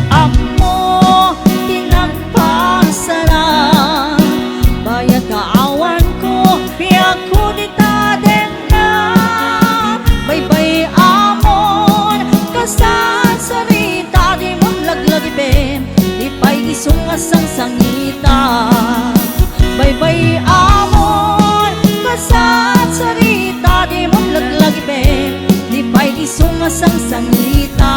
At amo tinagpasara bayad kaawan ko biyak ko di taden na baybay amon kasat sarita di mo laglag ibe di pa'y isungas ang sangita baybay amon kasat sarita di mo laglag ibe di pa'y isungas ang sangita.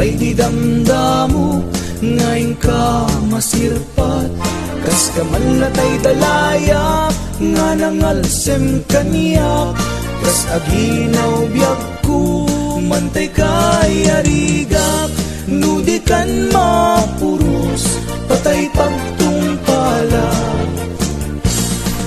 pa'y di damdamo, ngayon ka masirpat. Kas ka man latay dalaya, nga nangalsem kaniyak. Kas aginaw biyag ko, mantay kay arigak. Nudi kan mapuros, patay pagtungpala.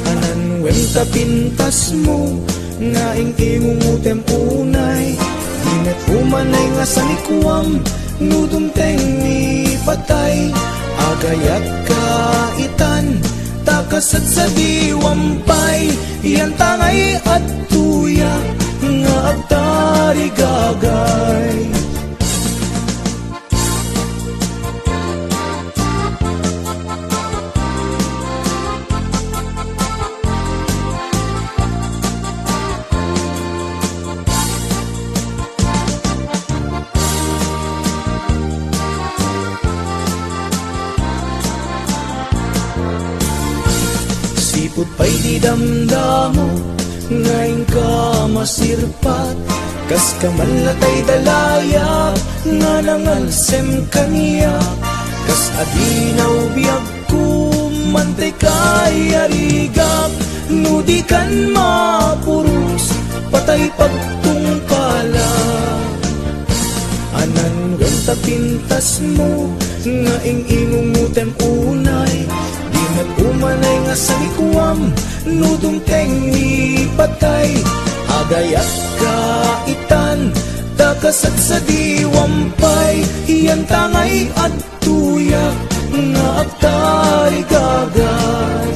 Anan wenta pintas mo, nga ingumutem unay. Dinat umanay nga sa likwam, nudumteng ni patay. Agayat kaitan, takasat sa diwampay. Yan tangay at tuya, nga agtari gagay. Sipot pa'y di damdamo, ngayon ka masirpat. Kas ka man latay dalaya, nga nangalsem kaniya. Kas aginaw biyag ko, mantay kay arigap. Nudi kan mapuros, patay pagtungpala. Anan wenta pintas mo, nga ingumutem unay. Di nag-umanay nga sa likwam, nudumteng ni patay. Agayat kaitan, takasat sa diwampay. Iyan tangay at tuyak, nga agtari gagay.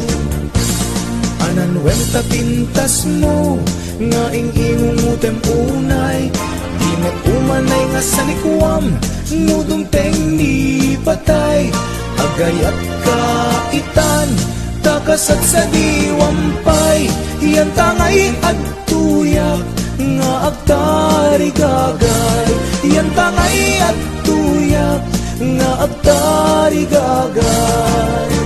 Anan wenta pintas mo, nga ingumutem unay. Di nag-umanay nga sa likwam, nudumteng ni patay. Agayat kaitan, takasat sa diwampay. Iyan tangay at tuyak, nga agtari gagay. Iyan tangay at tuyak, nga agtari gagay.